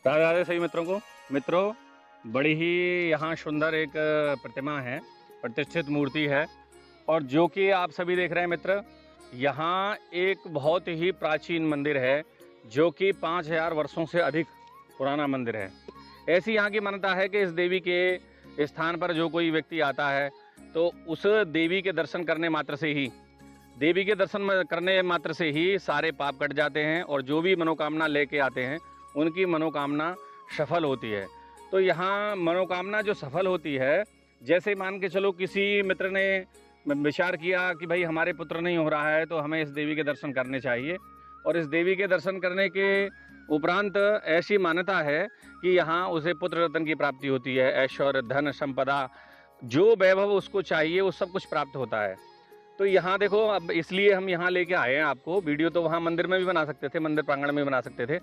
राधे राधे सभी मित्रों को। मित्रों, बड़ी ही यहाँ सुंदर एक प्रतिमा है, प्रतिष्ठित मूर्ति है, और जो कि आप सभी देख रहे हैं मित्र, यहाँ एक बहुत ही प्राचीन मंदिर है जो कि 5000 वर्षों से अधिक पुराना मंदिर है। ऐसी यहाँ की मान्यता है कि इस देवी के स्थान पर जो कोई व्यक्ति आता है तो उस देवी के दर्शन करने मात्र से ही सारे पाप कट जाते हैं और जो भी मनोकामना लेके आते हैं उनकी मनोकामना सफल होती है। तो यहाँ मनोकामना जो सफल होती है, जैसे मान के चलो किसी मित्र ने विचार किया कि भाई हमारे पुत्र नहीं हो रहा है तो हमें इस देवी के दर्शन करने चाहिए, और इस देवी के दर्शन करने के उपरांत ऐसी मान्यता है कि यहाँ उसे पुत्र रत्न की प्राप्ति होती है, ऐश्वर्य, धन, संपदा, जो वैभव उसको चाहिए वो सब कुछ प्राप्त होता है। तो यहाँ देखो, अब इसलिए हम यहाँ लेके आए हैं आपको। वीडियो तो वहाँ मंदिर में भी बना सकते थे, मंदिर प्रांगण में बना सकते थे।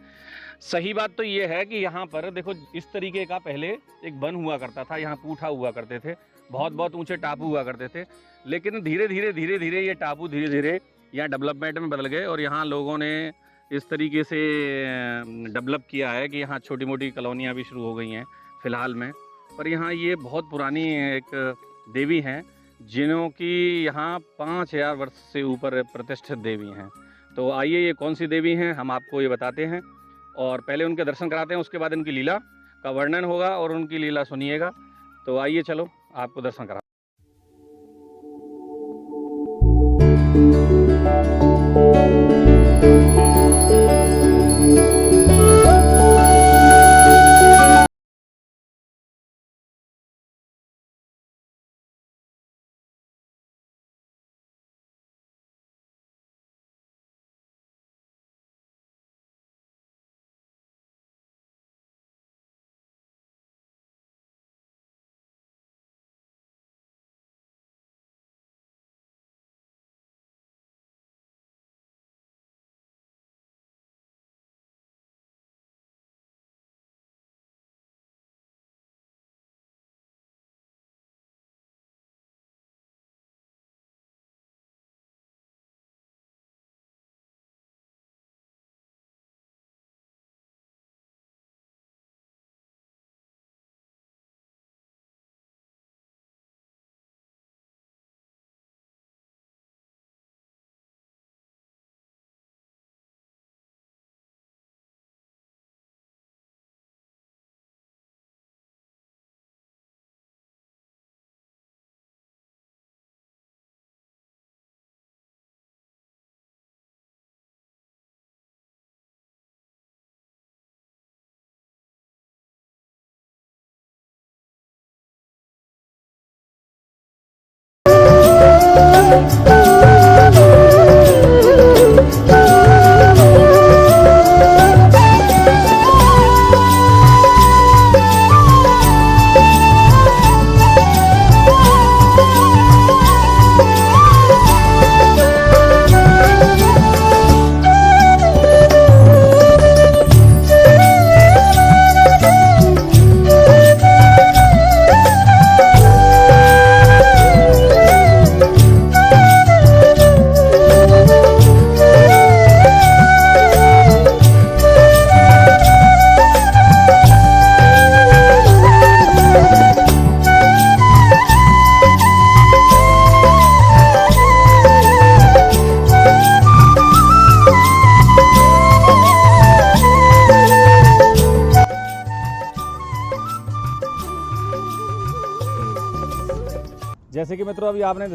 सही बात तो ये है कि यहाँ पर देखो इस तरीके का पहले एक वन हुआ करता था, यहाँ पूठा हुआ करते थे, बहुत ऊंचे टापू हुआ करते थे। लेकिन धीरे धीरे ये टापू धीरे धीरे यहाँ डेवलपमेंट में बदल गए और यहाँ लोगों ने इस तरीके से डेवलप किया है कि यहाँ छोटी मोटी कॉलोनियाँ भी शुरू हो गई हैं फिलहाल में। पर यहाँ ये बहुत पुरानी एक देवी हैं जिन्हों की यहाँ 5000 वर्ष से ऊपर प्रतिष्ठित देवी हैं। तो आइए ये कौन सी देवी हैं हम आपको ये बताते हैं, और पहले उनके दर्शन कराते हैं, उसके बाद इनकी लीला का वर्णन होगा और उनकी लीला सुनिएगा। तो आइए चलो आपको दर्शन करा। जैसे कि मित्रों अभी आपने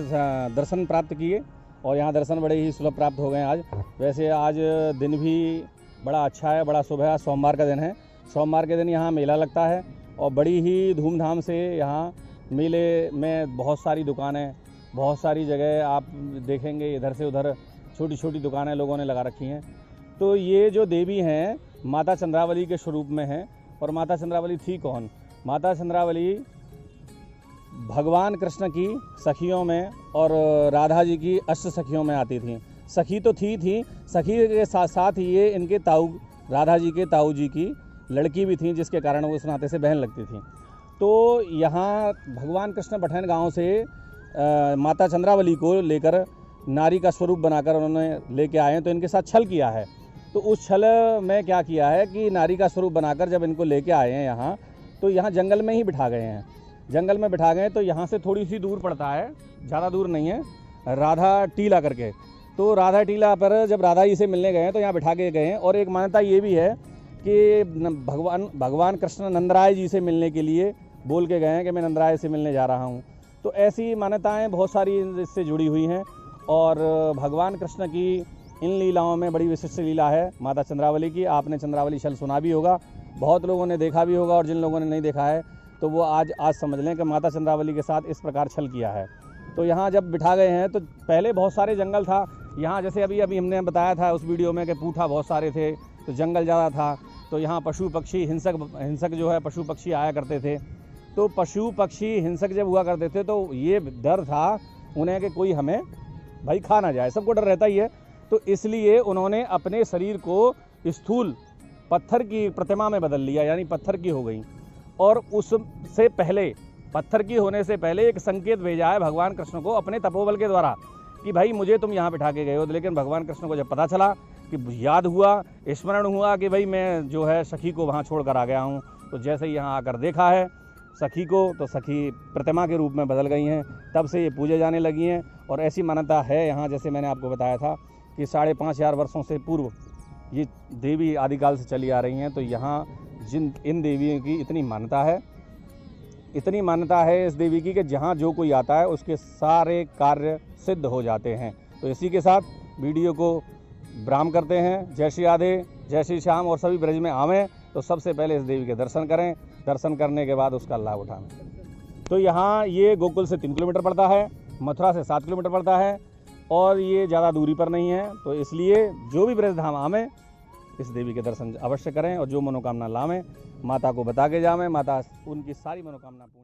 दर्शन प्राप्त किए और यहाँ दर्शन बड़े ही सुलभ प्राप्त हो गए आज। वैसे आज दिन भी बड़ा अच्छा है, बड़ा शुभ है। सोमवार का दिन है। सोमवार के दिन यहाँ मेला लगता है और बड़ी ही धूमधाम से यहाँ मेले में बहुत सारी दुकानें, बहुत सारी जगह आप देखेंगे, इधर से उधर छोटी छोटी दुकानें लोगों ने लगा रखी हैं। तो ये जो देवी हैं माता चंद्रावली के स्वरूप में हैं। और माता चंद्रावली थी कौन? माता चंद्रावली भगवान कृष्ण की सखियों में और राधा जी की अष्ट सखियों में आती थी। सखी तो थी सखी के साथ साथ ये इनके ताऊ, राधा जी के ताऊ जी की लड़की भी थी, जिसके कारण वो उस नाते से बहन लगती थी। तो यहाँ भगवान कृष्ण बठैन गांव से माता चंद्रावली को लेकर नारी का स्वरूप बनाकर उन्होंने लेके आए हैं। तो इनके साथ छल किया है। तो उस छल में क्या किया है कि नारी का स्वरूप बनाकर जब इनको लेके आए हैं यहाँ, तो यहाँ जंगल में ही बिठा गए हैं। जंगल में बिठा गए तो यहाँ से थोड़ी सी दूर पड़ता है, ज़्यादा दूर नहीं है, राधा टीला करके। तो राधा टीला पर जब राधा जी से मिलने गए हैं तो यहाँ बिठा के गए हैं। और एक मान्यता ये भी है कि भगवान कृष्ण नंदराय जी से मिलने के लिए बोल के गए हैं कि मैं नंदराय से मिलने जा रहा हूँ। तो ऐसी मान्यताएं बहुत सारी इससे जुड़ी हुई हैं। और भगवान कृष्ण की इन लीलाओं में बड़ी विशिष्ट लीला है माता चंद्रावली की। आपने चंद्रावली छल सुना भी होगा, बहुत लोगों ने देखा भी होगा, और जिन लोगों ने नहीं देखा है तो वो आज समझ लें कि माता चंद्रावली के साथ इस प्रकार छल किया है। तो यहाँ जब बिठा गए हैं तो पहले बहुत सारे जंगल था यहाँ, जैसे अभी हमने बताया था उस वीडियो में कि पूठा बहुत सारे थे, तो जंगल ज़्यादा था। तो यहाँ पशु पक्षी हिंसक जो है पशु पक्षी आया करते थे। तो पशु पक्षी हिंसक जब हुआ करते थे तो ये डर था उन्हें कि कोई हमें भाई खा ना जाए, सबको डर रहता ही है। तो इसलिए उन्होंने अपने शरीर को स्थूल पत्थर की प्रतिमा में बदल लिया, यानी पत्थर की हो गई। और उससे पहले, पत्थर की होने से पहले एक संकेत भेजा है भगवान कृष्ण को अपने तपोबल के द्वारा कि भाई मुझे तुम यहाँ बिठा के गए हो। लेकिन भगवान कृष्ण को जब पता चला, कि याद हुआ, स्मरण हुआ कि भाई मैं जो है सखी को वहाँ छोड़ कर आ गया हूँ, तो जैसे ही यहाँ आकर देखा है सखी को, तो सखी प्रतिमा के रूप में बदल गई हैं। तब से ये पूजे जाने लगी हैं। और ऐसी मान्यता है यहाँ, जैसे मैंने आपको बताया था कि 5,500 वर्षों से पूर्व ये देवी आदिकाल से चली आ रही हैं। तो यहाँ इन देवियों की इतनी मान्यता है इस देवी की कि जहाँ जो कोई आता है उसके सारे कार्य सिद्ध हो जाते हैं। तो इसी के साथ वीडियो को विराम करते हैं। जय श्री राधे, जय श्री श्याम। और सभी ब्रज में आवें तो सबसे पहले इस देवी के दर्शन करें, दर्शन करने के बाद उसका लाभ उठाएं। तो यहाँ ये गोकुल से 3 किलोमीटर पड़ता है, मथुरा से 7 किलोमीटर पड़ता है, और ये ज़्यादा दूरी पर नहीं है। तो इसलिए जो भी ब्रज धाम आवें इस देवी के दर्शन अवश्य करें, और जो मनोकामना लावें माता को बता के जावें, माता उनकी सारी मनोकामना पूर्ण